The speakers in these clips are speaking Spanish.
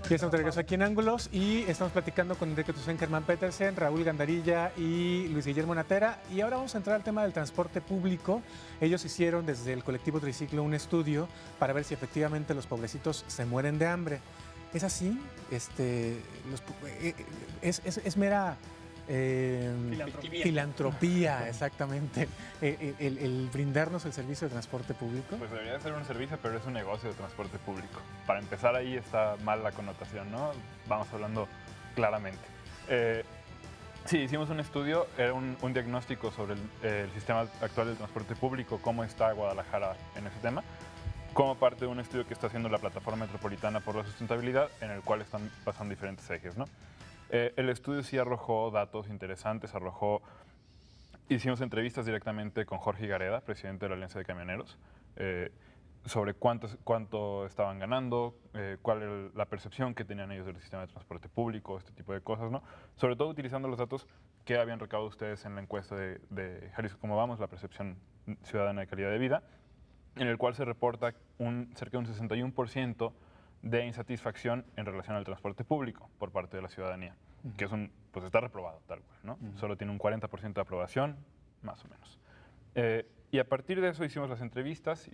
Ya estamos de regreso aquí en Ángulos y estamos platicando con Enrique Toussaint, Germán Petersen, Raúl Gandarilla y Luis Guillermo Natera. Y ahora vamos a entrar al tema del transporte público. Ellos hicieron desde el colectivo Triciclo un estudio para ver si efectivamente los pobrecitos se mueren de hambre. ¿Es así? Es mera filantropía, exactamente. El brindarnos el servicio de transporte público. Pues debería ser un servicio, pero es un negocio de transporte público. Para empezar, ahí está mal la connotación, ¿no? Vamos hablando claramente. Sí, hicimos un estudio, era un diagnóstico sobre el sistema actual del transporte público, cómo está Guadalajara en ese tema, como parte de un estudio que está haciendo la Plataforma Metropolitana por la Sustentabilidad, en el cual están pasando diferentes ejes, ¿no? El estudio sí arrojó datos interesantes, hicimos entrevistas directamente con Jorge Gareda, presidente de la Alianza de Camioneros, sobre cuánto estaban ganando, cuál era la percepción que tenían ellos del sistema de transporte público, este tipo de cosas, ¿no? Sobre todo utilizando los datos que habían recaudado ustedes en la encuesta de Jalisco Cómo Vamos, la percepción ciudadana de calidad de vida, en el cual se reporta cerca de un 61% de insatisfacción en relación al transporte público por parte de la ciudadanía, que pues está reprobado tal cual, ¿no? Solo tiene un 40% de aprobación, más o menos. Y a partir de eso hicimos las entrevistas,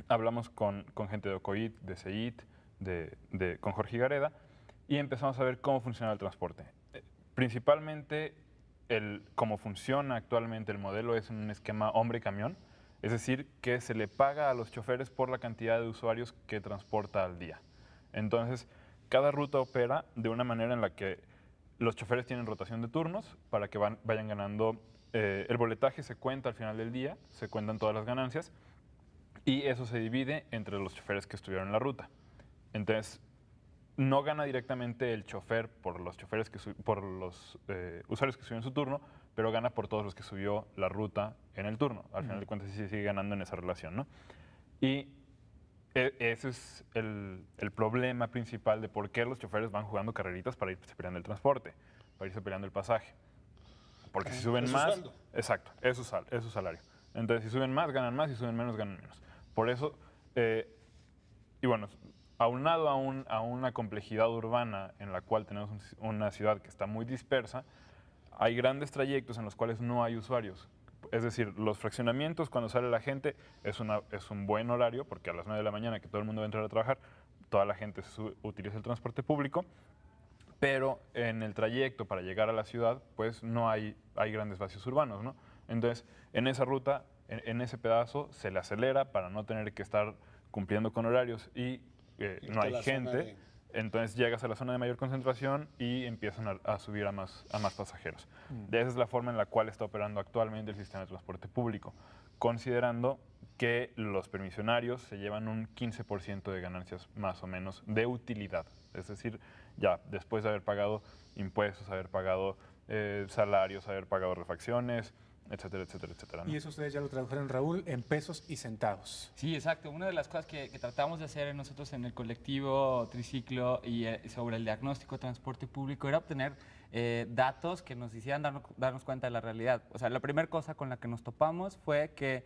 hablamos con gente de OCOIT, de CEIT, con Jorge Gareda, y empezamos a ver cómo funciona el transporte. Principalmente, cómo funciona actualmente el modelo es un esquema hombre-camión, es decir, que se le paga a los choferes por la cantidad de usuarios que transporta al día. Entonces, cada ruta opera de una manera en la que los choferes tienen rotación de turnos para que vayan ganando. El boletaje se cuenta al final del día, se cuentan todas las ganancias y eso se divide entre los choferes que estuvieron en la ruta. Entonces, no gana directamente el chofer por los usuarios que subieron su turno, pero gana por todos los que subió la ruta en el turno. Al final de cuentas, sí se sigue ganando en esa relación, ¿no? Y ese es el problema principal de por qué los choferes van jugando carreritas para irse peleando el transporte, para irse peleando el pasaje. Porque si suben más... Sueldo. Exacto, es su salario. Entonces, si suben más, ganan más, si suben menos, ganan menos. Por eso, y bueno, aunado a una complejidad urbana en la cual tenemos una ciudad que está muy dispersa, hay grandes trayectos en los cuales no hay usuarios. Es decir, los fraccionamientos, cuando sale la gente, es un buen horario, porque a las 9 de la mañana, que todo el mundo va a entrar a trabajar, toda la gente utiliza el transporte público, pero en el trayecto para llegar a la ciudad, pues no hay grandes vacíos urbanos, ¿no? Entonces, en esa ruta, en ese pedazo, se le acelera para no tener que estar cumpliendo con horarios y no hay gente. Entonces llegas a la zona de mayor concentración y empiezan a subir a más pasajeros. Esa es la forma en la cual está operando actualmente el sistema de transporte público, considerando que los permisionarios se llevan un 15% de ganancias más o menos de utilidad. Es decir, ya después de haber pagado impuestos, haber pagado salarios, haber pagado refacciones, etcétera, etcétera, etcétera, ¿no? Y eso ustedes ya lo tradujeron, Raúl, en pesos y centavos. Sí, exacto. Una de las cosas que tratamos de hacer nosotros en el colectivo Triciclo y sobre el diagnóstico de transporte público era obtener datos que nos hicieran darnos cuenta de la realidad. O sea, la primera cosa con la que nos topamos fue que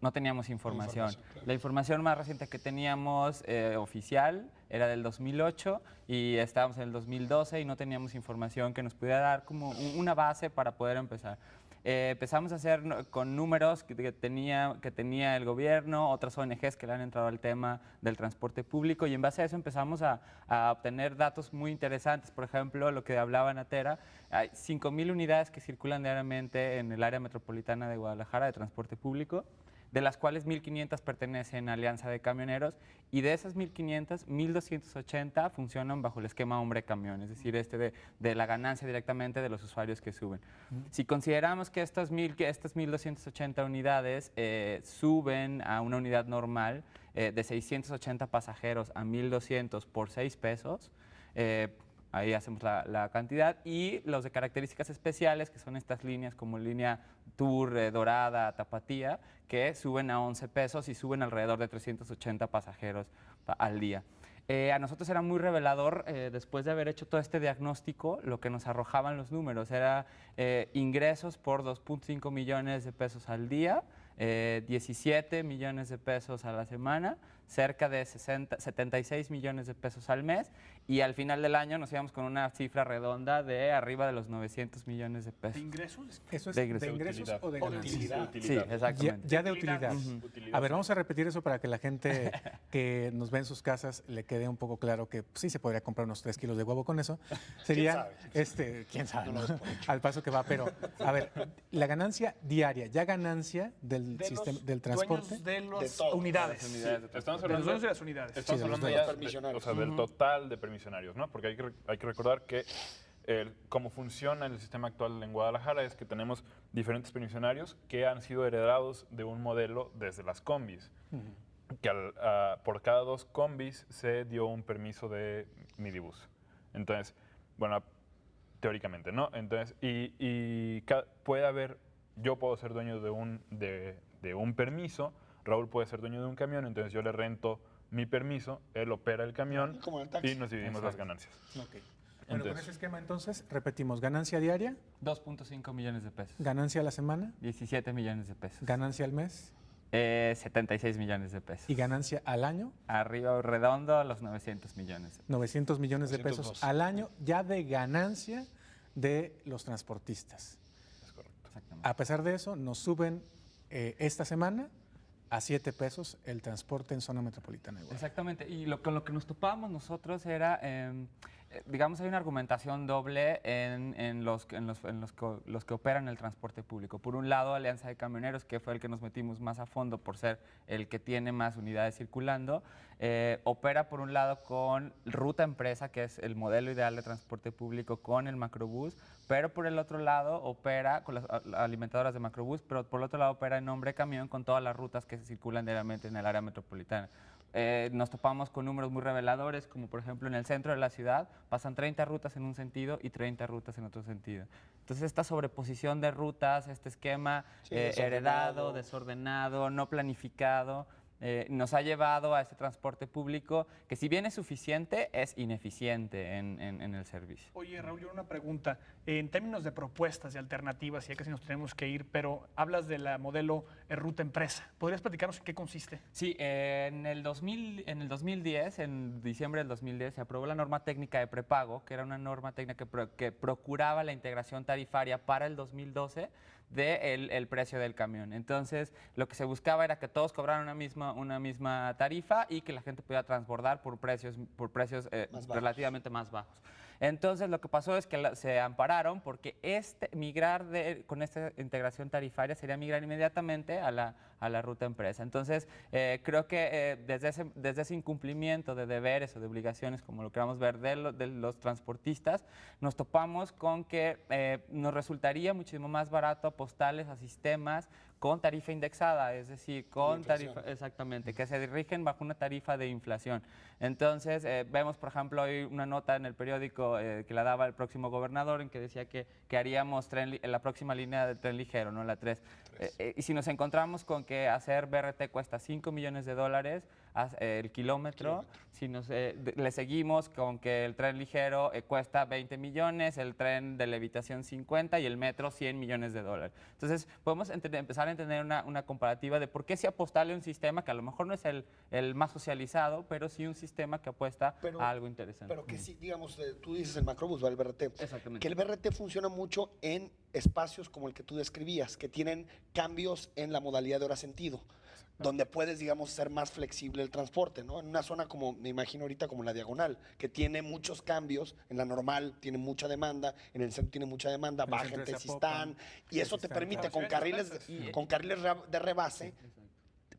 no teníamos información. Claro. La información más reciente que teníamos oficial era del 2008 y estábamos en el 2012 y no teníamos información que nos pudiera dar como una base para poder empezar. Empezamos a hacer con números que tenía el gobierno, otras ONGs que le han entrado al tema del transporte público y en base a eso empezamos a obtener datos muy interesantes. Por ejemplo, lo que hablaba Natera, hay 5,000 unidades que circulan diariamente en el área metropolitana de Guadalajara de transporte público, de las cuales 1,500 pertenecen a Alianza de Camioneros y de esas 1,500, 1,280 funcionan bajo el esquema hombre-camión, es decir, de la ganancia directamente de los usuarios que suben. Si consideramos que estas 1,280 unidades suben a una unidad normal de 680 pasajeros a 1,200 por 6 pesos, ahí hacemos la cantidad, y los de características especiales, que son estas líneas como línea Tour, Dorada, Tapatía, que suben a 11 pesos y suben alrededor de 380 pasajeros al día. A nosotros era muy revelador, después de haber hecho todo este diagnóstico, lo que nos arrojaban los números era ingresos por 2.5 millones de pesos al día, 17 millones de pesos a la semana, cerca de 76 millones de pesos al mes y al final del año nos íbamos con una cifra redonda de arriba de los 900 millones de ¿De pesos. ingresos? ¿Eso es De de ingresos. ingresos Utilidad. o de O de ganancias? utilidad. Sí, exactamente. Ya de utilidad. Utilidad. A ver, vamos a repetir eso para que la gente que nos ve en sus casas le quede un poco claro que sí se podría comprar unos 3 kilos de huevo con eso. Sería, quién sabe, ¿no? Al paso que va, pero a ver, la ganancia diaria, ya ganancia del De sistema los del transporte. dueños de las todo. unidades. Sí, estamos De los hablando dueños de las unidades. Estamos Sí, de los hablando dueños. ya Permisionarios. del total de permisionarios, ¿no? Porque hay que recordar que cómo funciona el sistema actual en Guadalajara es que tenemos diferentes permisionarios que han sido heredados de un modelo desde las combis. Que por cada 2 combis se dio un permiso de midibus. Entonces, bueno, teóricamente, ¿no? Entonces, puede haber, yo puedo ser dueño de un permiso, Raúl puede ser dueño de un camión, entonces yo le rento mi permiso, él opera el camión Como en el taxi. y nos dividimos las ganancias. Ok. Bueno, con Entonces- ese esquema entonces, repetimos, ganancia diaria, 2.5 millones de pesos. ganancia a la semana, 17 millones de pesos. ganancia al mes 76 millones de pesos. y ganancia al año, Arriba redondo a los 900 millones. 900 millones de pesos 902. al año ya de ganancia de los transportistas. Es correcto. Exactamente. A pesar de eso, nos suben esta semana a 7 pesos el transporte en zona metropolitana de Guadalajara. Exactamente, y con lo que nos topábamos nosotros era, digamos, hay una argumentación doble en los que operan el transporte público. Por un lado, Alianza de Camioneros, que fue el que nos metimos más a fondo por ser el que tiene más unidades circulando, opera por un lado con Ruta Empresa, que es el modelo ideal de transporte público con el macrobús, pero por el otro lado opera con las alimentadoras de macrobús, pero por el otro lado opera en nombre camión con todas las rutas que se circulan diariamente en el área metropolitana. Nos topamos con números muy reveladores, como por ejemplo en el centro de la ciudad pasan 30 rutas en un sentido y 30 rutas en otro sentido. Entonces esta sobreposición de rutas, este esquema Sí, desordenado. heredado, desordenado, no planificado, nos ha llevado a este transporte público que si bien es suficiente, es ineficiente en el servicio. Oye, Raúl, yo una pregunta. En términos de propuestas y alternativas, ya casi nos tenemos que ir, pero hablas de la modelo Ruta Empresa. ¿Podrías platicarnos en qué consiste? Sí, en el 2010, en diciembre del 2010, se aprobó la norma técnica de prepago, que era una norma técnica que procuraba la integración tarifaria para el 2012 del precio del camión. Entonces, lo que se buscaba era que todos cobraran una misma tarifa y que la gente pudiera transbordar por precios Más bajos. relativamente más bajos. Entonces, lo que pasó es que se ampararon porque con esta integración tarifaria sería migrar inmediatamente a la ruta empresa. Entonces, creo que desde ese incumplimiento de deberes o de obligaciones, como lo queramos ver, de los transportistas, nos topamos con que nos resultaría muchísimo más barato apostarles a sistemas con tarifa indexada, es decir, con inflación. tarifa, exactamente, que se rigen bajo una tarifa de inflación. Entonces, vemos, por ejemplo, hoy una nota en el periódico que la daba el próximo gobernador en que decía que haríamos la próxima línea de tren ligero, ¿no? La 3. Y si nos encontramos con que hacer BRT cuesta $5 millones el kilómetro, si le seguimos con que el tren ligero cuesta 20 millones, el tren de levitación 50 y el metro $100 millones. Entonces, podemos empezar a entender una comparativa de por qué si apostarle a un sistema que a lo mejor no es el más socializado, pero sí un sistema que apuesta Pero- a algo interesante. Pero que sí, digamos, tú dices el macrobús, ¿va? El BRT. Exactamente. Que el BRT funciona mucho en espacios como el que tú describías, que tienen cambios en la modalidad de hora sentido, donde puedes, digamos, ser más flexible el transporte, ¿no? En una zona como, me imagino ahorita, como la Diagonal, que tiene muchos cambios, en la normal tiene mucha demanda, en el centro tiene mucha demanda, En el baja centro en de Zapopan, Tezistán, y eso te Tezistán, permite claro. con carriles de rebase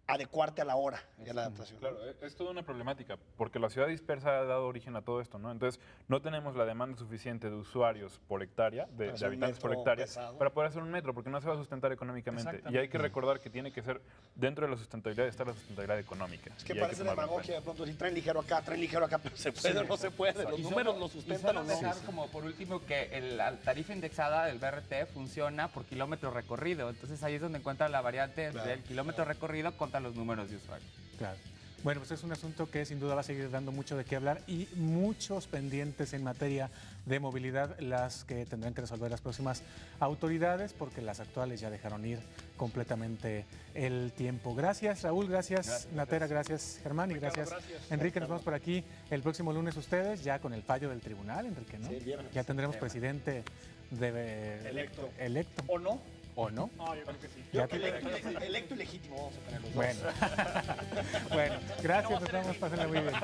adecuarte a la hora y a la adaptación. Claro, es toda una problemática, porque la ciudad dispersa ha dado origen a todo esto, ¿no? Entonces, no tenemos la demanda suficiente de usuarios por hectárea, Para de hacer un habitantes por metro hectárea, pesado. para poder hacer un metro, porque no se va a sustentar económicamente. Y hay que recordar que tiene que ser, dentro de la sustentabilidad, está la sustentabilidad económica. Es que y hay parece tomarlo en demagogia de pronto decir tren ligero acá, pero se puede o no se puede. Los números lo sustentan o no. dejar como por último que la tarifa indexada del BRT funciona por kilómetro recorrido. Entonces ahí es donde encuentra la variante del kilómetro recorrido contra los números de usuario. Claro. Bueno, pues es un asunto que sin duda va a seguir dando mucho de qué hablar y muchos pendientes en materia de movilidad, las que tendrán que resolver las próximas autoridades, porque las actuales ya dejaron ir completamente el tiempo. Gracias, Raúl, gracias, Natera, gracias, Germán, y Ricardo, gracias, gracias. Enrique. Nos vemos por aquí el próximo lunes ustedes, ya con el fallo del tribunal, Enrique, ¿no? Sí, el viernes. Ya tendremos presidente Electo. electo. ¿O no? ¿O no? No, yo creo que sí. Ya Electo y legítimo vamos a tener los dos. Bueno, bueno, gracias, nos vemos, pásenla muy bien.